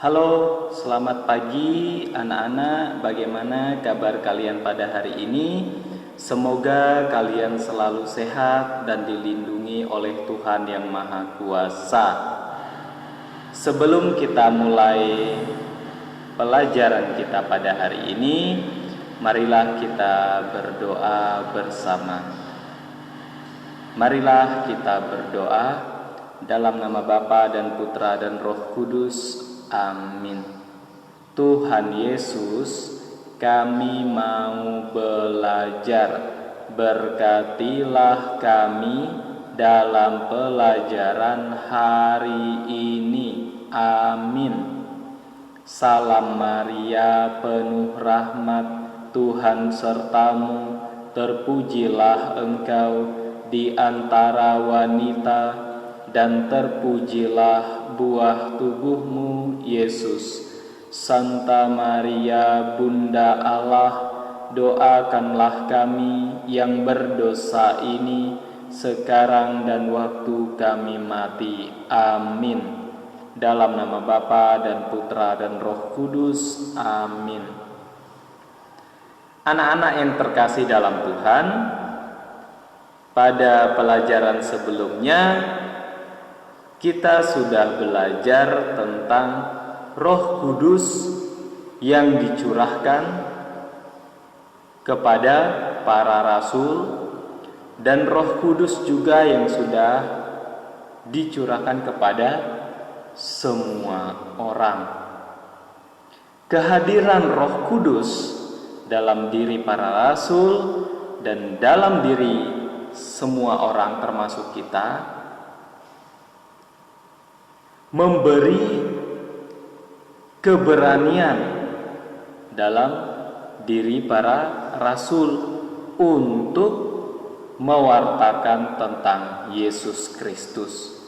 Halo, selamat pagi anak-anak. Bagaimana kabar kalian pada hari ini? Semoga kalian selalu sehat dan dilindungi oleh Tuhan yang Maha Kuasa. Sebelum kita mulai pelajaran kita pada hari ini, marilah kita berdoa bersama. Marilah kita berdoa dalam nama Bapa dan Putra dan Roh Kudus. Amin. Tuhan Yesus, kami mau belajar. Berkatilah kami dalam pelajaran hari ini. Amin. Salam Maria, penuh rahmat, Tuhan sertamu. Terpujilah engkau di antara wanita, dan terpujilah buah tubuhmu, Yesus. Santa Maria, Bunda Allah, doakanlah kami yang berdosa ini, sekarang dan waktu kami mati. Amin. Dalam nama Bapa dan Putra dan Roh Kudus. Amin. Anak-anak yang terkasih dalam Tuhan, pada pelajaran sebelumnya kita sudah belajar tentang Roh Kudus yang dicurahkan kepada para rasul, dan Roh Kudus juga yang sudah dicurahkan kepada semua orang. Kehadiran Roh Kudus dalam diri para rasul dan dalam diri semua orang termasuk kita memberi keberanian dalam diri para rasul untuk mewartakan tentang Yesus Kristus.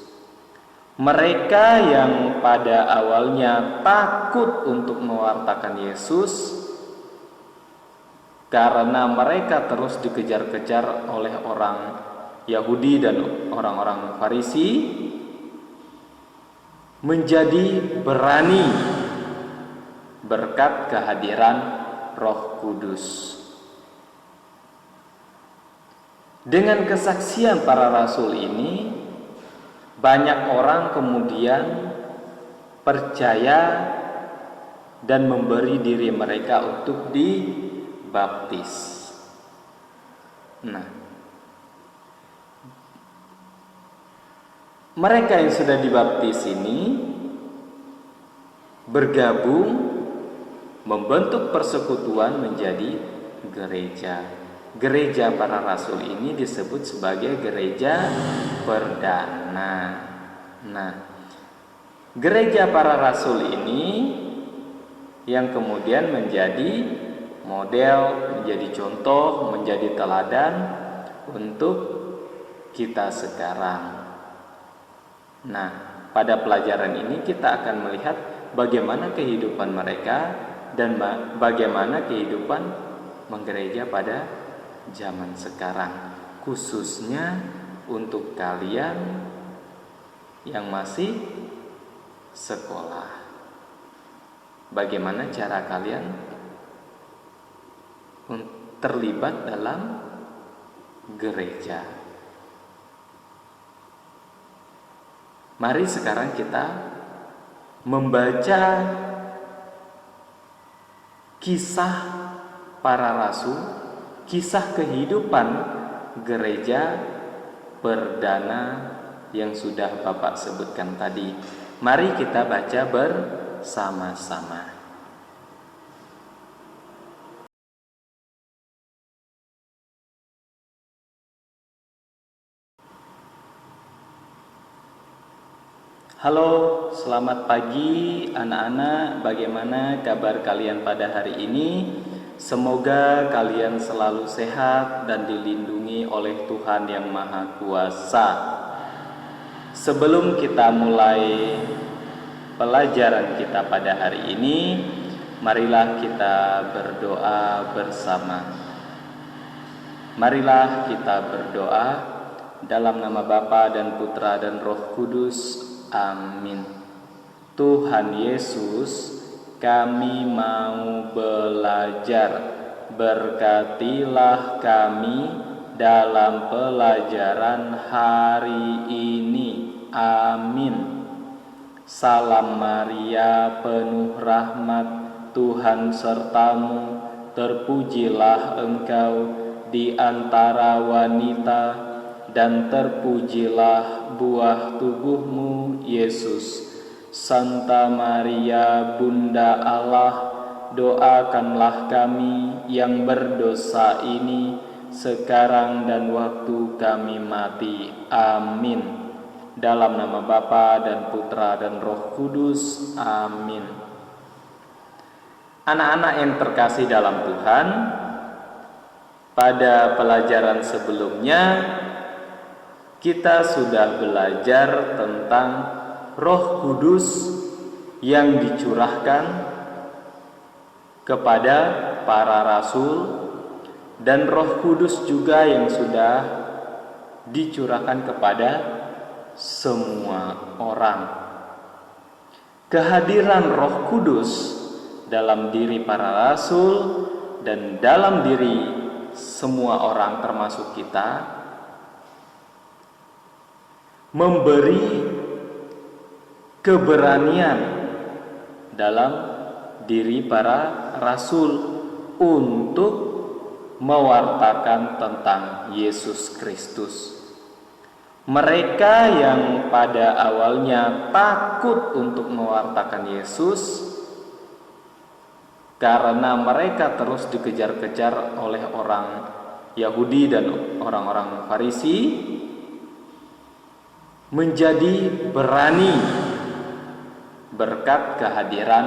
Mereka yang pada awalnya takut untuk mewartakan Yesus karena mereka terus dikejar-kejar oleh orang Yahudi dan orang-orang Farisi, menjadi berani berkat kehadiran Roh Kudus. Dengan kesaksian para rasul ini, banyak orang kemudian percaya dan memberi diri mereka untuk dibaptis. Mereka yang sudah dibaptis ini bergabung membentuk persekutuan menjadi gereja. Gereja para rasul ini disebut sebagai gereja perdana. Gereja para rasul ini yang kemudian menjadi model, menjadi contoh, menjadi teladan untuk kita sekarang. Pada pelajaran ini kita akan melihat bagaimana kehidupan mereka dan bagaimana kehidupan menggereja pada zaman sekarang, khususnya untuk kalian yang masih sekolah. Bagaimana cara kalian terlibat dalam gereja? Mari sekarang kita membaca kisah para rasul, kisah kehidupan gereja perdana yang sudah Bapak sebutkan tadi. Mari kita baca bersama-sama. Halo, selamat pagi anak-anak. Bagaimana kabar kalian pada hari ini? Semoga kalian selalu sehat dan dilindungi oleh Tuhan yang Maha Kuasa. Sebelum kita mulai pelajaran kita pada hari ini, marilah kita berdoa bersama. Marilah kita berdoa dalam nama Bapa dan Putra dan Roh Kudus. Amin. Tuhan Yesus, kami mau belajar. Berkatilah kami dalam pelajaran hari ini. Amin. Salam Maria, penuh rahmat, Tuhan sertamu. Terpujilah engkau di antara wanita, dan terpujilah buah tubuhmu, Yesus. Santa Maria, Bunda Allah, doakanlah kami yang berdosa ini sekarang dan waktu kami mati. Amin. Dalam nama Bapa dan Putra dan Roh Kudus. Amin. Anak-anak yang terkasih dalam Tuhan, pada pelajaran sebelumnya kita sudah belajar tentang Roh Kudus yang dicurahkan kepada para rasul, dan Roh Kudus juga yang sudah dicurahkan kepada semua orang. Kehadiran Roh Kudus dalam diri para rasul dan dalam diri semua orang termasuk kita memberi keberanian dalam diri para rasul untuk mewartakan tentang Yesus Kristus. Mereka yang pada awalnya takut untuk mewartakan Yesus karena mereka terus dikejar-kejar oleh orang Yahudi dan orang-orang Farisi, menjadi berani berkat kehadiran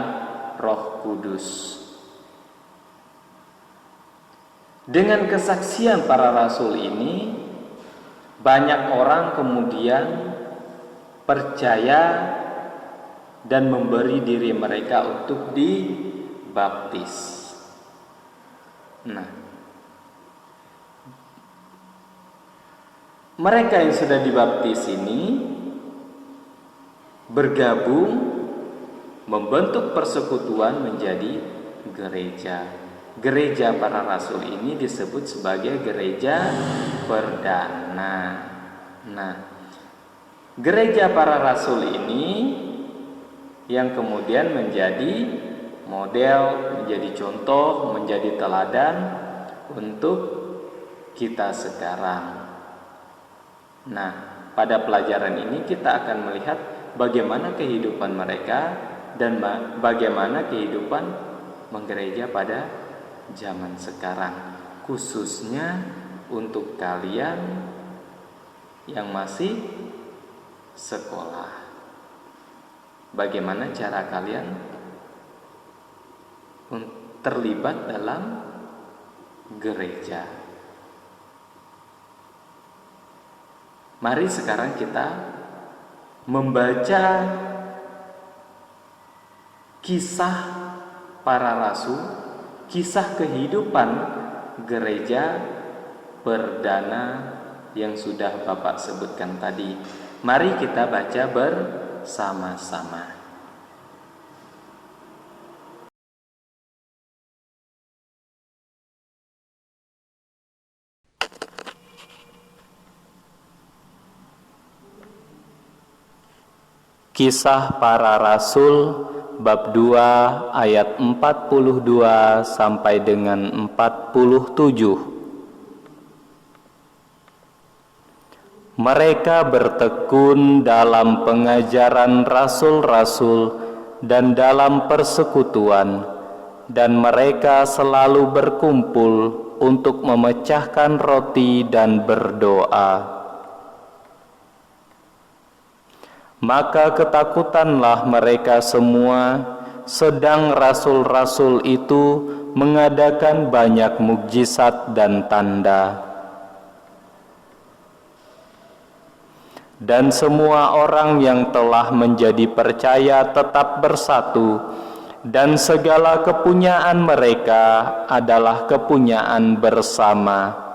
Roh Kudus. Dengan kesaksian para rasul ini, banyak orang kemudian percaya dan memberi diri mereka untuk dibaptis. Nah, mereka yang sudah dibaptis ini bergabung membentuk persekutuan menjadi gereja. Gereja para rasul ini disebut sebagai gereja perdana. Nah, gereja para rasul ini yang kemudian menjadi model, menjadi contoh, menjadi teladan untuk kita sekarang. Nah, pada pelajaran ini kita akan melihat bagaimana kehidupan mereka dan bagaimana kehidupan menggereja pada zaman sekarang, khususnya untuk kalian yang masih sekolah. Bagaimana cara kalian terlibat dalam gereja? Mari sekarang kita membaca kisah para rasul, kisah kehidupan gereja perdana yang sudah Bapak sebutkan tadi. Mari kita baca bersama-sama. Kisah para Rasul bab 2 ayat 42 sampai dengan 47. Mereka bertekun dalam pengajaran rasul-rasul dan dalam persekutuan, dan mereka selalu berkumpul untuk memecahkan roti dan berdoa. Maka ketakutanlah mereka semua, sedang rasul-rasul itu mengadakan banyak mukjizat dan tanda. Dan semua orang yang telah menjadi percaya tetap bersatu, dan segala kepunyaan mereka adalah kepunyaan bersama.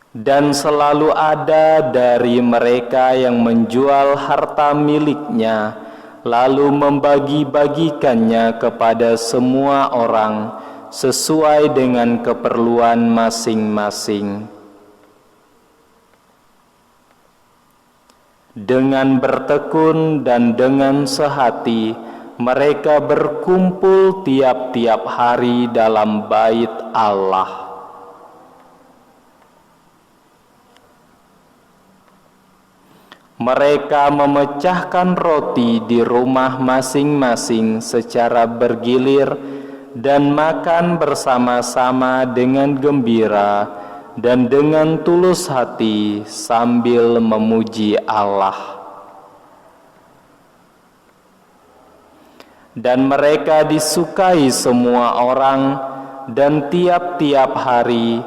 Dan selalu ada dari mereka yang menjual harta miliknya, lalu membagi-bagikannya kepada semua orang sesuai dengan keperluan masing-masing. Dengan bertekun dan dengan sehati, mereka berkumpul tiap-tiap hari dalam bait Allah. Mereka memecahkan roti di rumah masing-masing secara bergilir dan makan bersama-sama dengan gembira dan dengan tulus hati sambil memuji Allah. Dan mereka disukai semua orang, dan tiap-tiap hari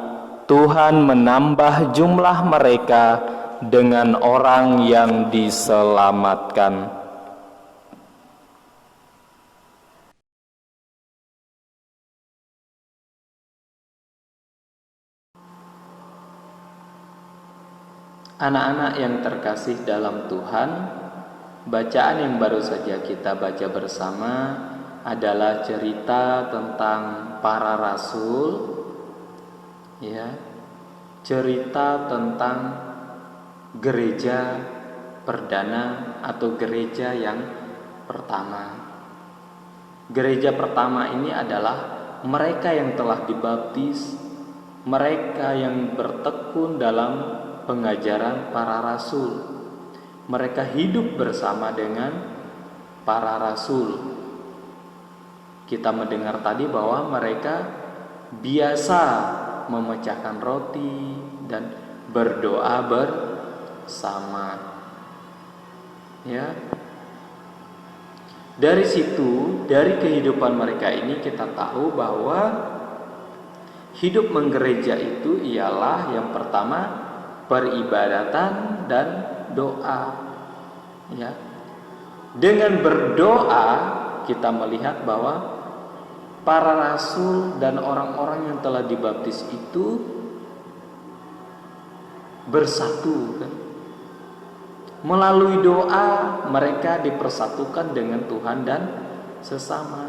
Tuhan menambah jumlah mereka dengan orang yang diselamatkan. Anak-anak yang terkasih dalam Tuhan, bacaan yang baru saja kita baca bersama adalah cerita tentang para rasul, ya, cerita tentang gereja perdana atau gereja yang pertama. Gereja pertama ini adalah mereka yang telah dibaptis, mereka yang bertekun dalam pengajaran para rasul. Mereka hidup bersama dengan para rasul. Kita mendengar tadi bahwa mereka biasa memecahkan roti dan berdoa bersama. Ya. Dari situ, dari kehidupan mereka ini kita tahu bahwa hidup menggereja itu ialah yang pertama peribadatan dan doa. Ya. Dengan berdoa kita melihat bahwa para rasul dan orang-orang yang telah dibaptis itu bersatu, kan? Melalui doa mereka dipersatukan dengan Tuhan dan sesama.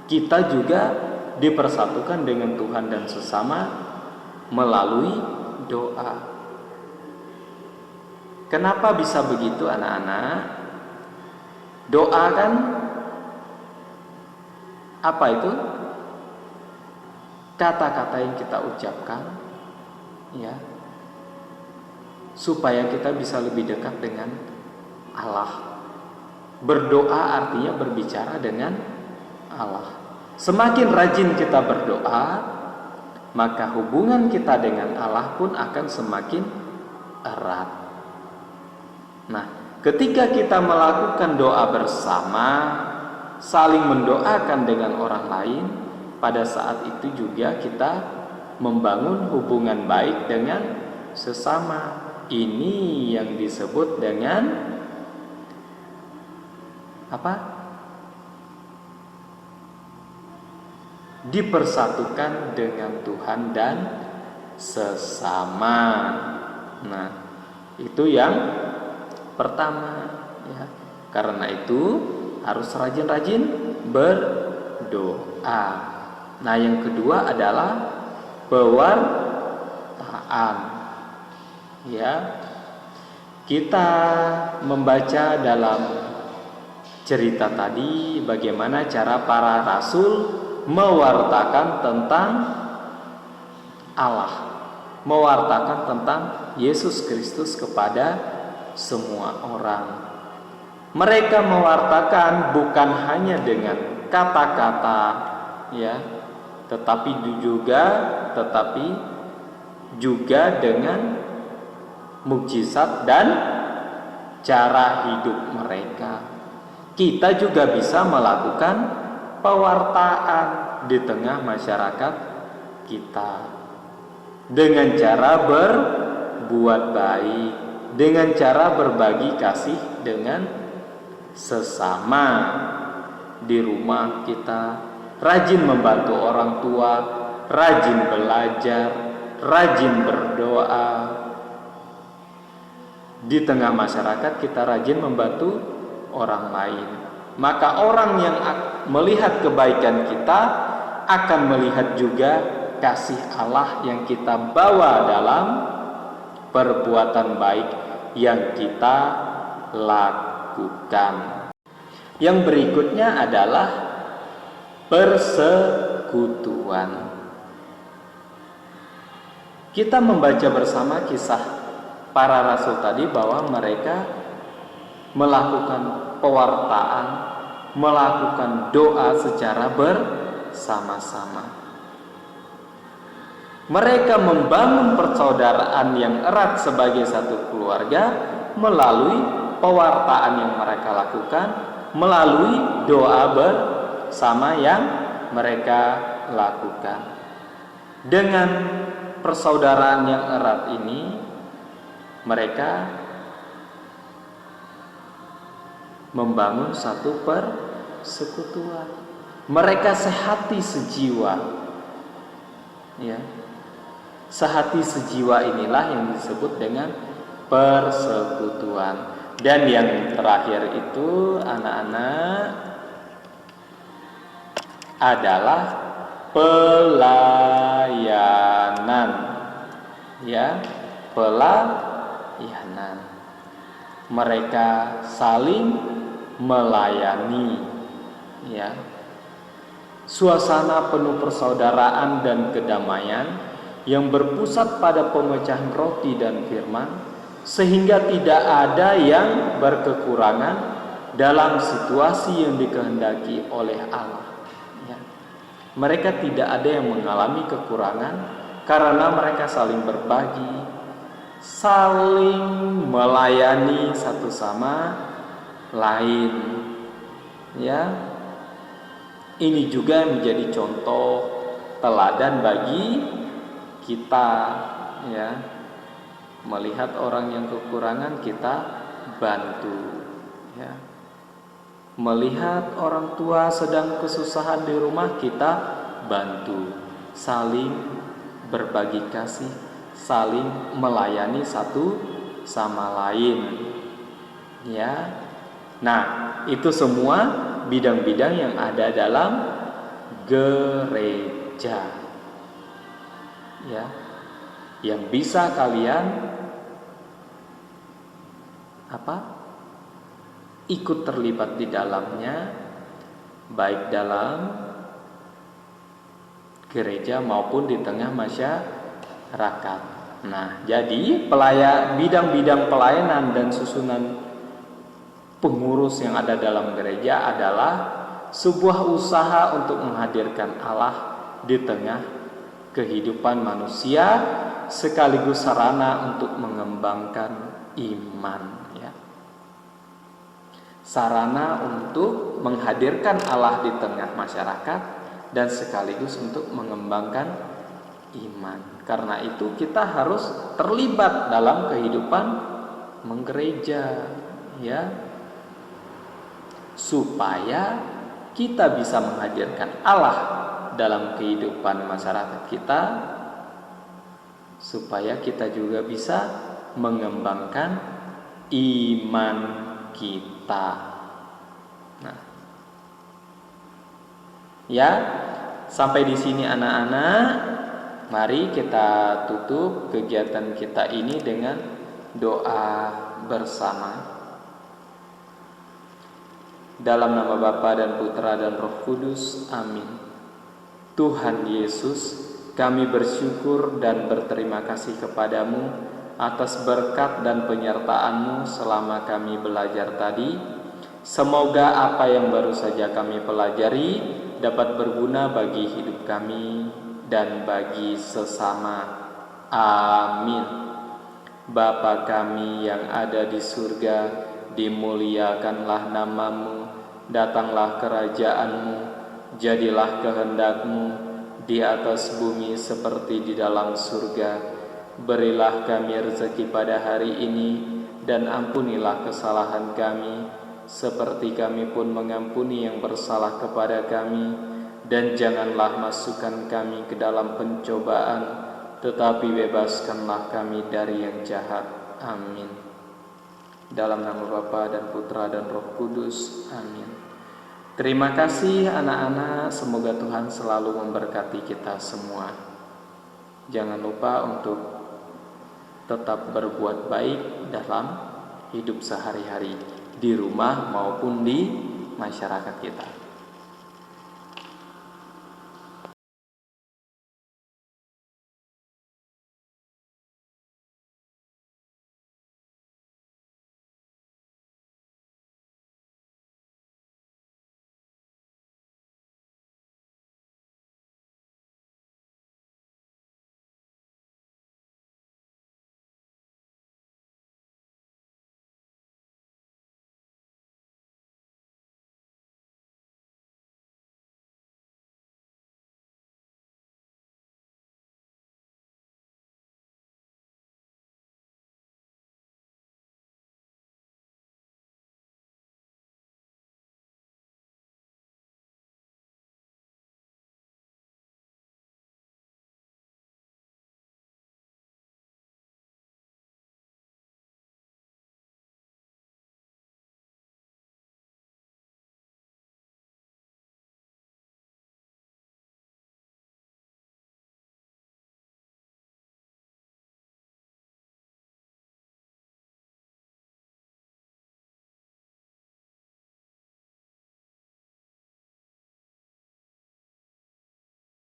Kita juga dipersatukan dengan Tuhan dan sesama melalui doa. Kenapa bisa begitu, anak-anak? Doa kan apa itu? Kata-kata yang kita ucapkan, ya, supaya kita bisa lebih dekat dengan Allah. Berdoa artinya berbicara dengan Allah. Semakin rajin kita berdoa, maka hubungan kita dengan Allah pun akan semakin erat. Nah, ketika kita melakukan doa bersama, saling mendoakan dengan orang lain, pada saat itu juga kita membangun hubungan baik dengan sesama. Ini yang disebut dengan apa? Dipersatukan dengan Tuhan dan sesama. Nah, itu yang pertama, ya. Karena itu harus rajin-rajin berdoa. Nah, yang kedua adalah pewartaan. Ya. Kita membaca dalam cerita tadi bagaimana cara para rasul mewartakan tentang Allah, mewartakan tentang Yesus Kristus kepada semua orang. Mereka mewartakan bukan hanya dengan kata-kata, ya, tetapi juga dengan mukjizat dan cara hidup mereka. Kita juga bisa melakukan pewartaan di tengah masyarakat kita dengan cara berbuat baik, dengan cara berbagi kasih dengan sesama di rumah kita, rajin membantu orang tua, rajin belajar, rajin berdoa. Di tengah masyarakat kita rajin membantu orang lain. Maka orang yang melihat kebaikan kita akan melihat juga kasih Allah yang kita bawa dalam perbuatan baik yang kita lakukan. Yang berikutnya adalah persekutuan. Kita membaca bersama kisah para rasul tadi bahwa mereka melakukan pewartaan, melakukan doa secara bersama-sama. Mereka membangun persaudaraan yang erat sebagai satu keluarga melalui pewartaan yang mereka lakukan, melalui doa bersama yang mereka lakukan. Dengan persaudaraan yang erat ini, mereka membangun satu persekutuan. Mereka sehati sejiwa. Ya. Sehati sejiwa inilah yang disebut dengan persekutuan. Dan yang terakhir itu anak-anak adalah pelayanan. Ya, pelayanan. Mereka saling melayani. Ya. Suasana penuh persaudaraan dan kedamaian yang berpusat pada pemecahan roti dan firman, sehingga tidak ada yang berkekurangan dalam situasi yang dikehendaki oleh Allah. Ya. Mereka tidak ada yang mengalami kekurangan karena mereka saling berbagi, saling melayani satu sama lain. Ya, ini juga menjadi contoh teladan bagi kita. Ya, melihat orang yang kekurangan kita bantu. Ya, melihat orang tua sedang kesusahan di rumah kita bantu, saling berbagi kasih, saling melayani satu sama lain. Ya. Nah, itu semua bidang-bidang yang ada dalam gereja. Ya. Yang bisa kalian ikut terlibat di dalamnya, baik dalam gereja maupun di tengah masyarakat. Nah, jadi bidang-bidang pelayanan dan susunan pengurus yang ada dalam gereja adalah sebuah usaha untuk menghadirkan Allah di tengah kehidupan manusia, sekaligus sarana untuk mengembangkan iman. Ya. Sarana untuk menghadirkan Allah di tengah masyarakat dan sekaligus untuk mengembangkan iman. Karena itu kita harus terlibat dalam kehidupan menggereja, ya, supaya kita bisa menghadirkan Allah dalam kehidupan masyarakat kita, supaya kita juga bisa mengembangkan iman kita. Nah, ya, sampai di sini anak-anak. Mari kita tutup kegiatan kita ini dengan doa bersama. Dalam nama Bapa dan Putra dan Roh Kudus, amin. Tuhan Yesus, kami bersyukur dan berterima kasih kepadamu atas berkat dan penyertaan-Mu selama kami belajar tadi. Semoga apa yang baru saja kami pelajari dapat berguna bagi hidup kami dan bagi sesama. Amin. Bapa kami yang ada di surga, dimuliakanlah nama-Mu, datanglah kerajaan-Mu, jadilah kehendak-Mu di atas bumi seperti di dalam surga. Berilah kami rezeki pada hari ini, dan ampunilah kesalahan kami, seperti kami pun mengampuni yang bersalah kepada kami. Dan janganlah masukkan kami ke dalam pencobaan, tetapi bebaskanlah kami dari yang jahat. Amin. Dalam nama Bapa dan Putra dan Roh Kudus. Amin. Terima kasih anak-anak, semoga Tuhan selalu memberkati kita semua. Jangan lupa untuk tetap berbuat baik dalam hidup sehari-hari, di rumah maupun di masyarakat kita.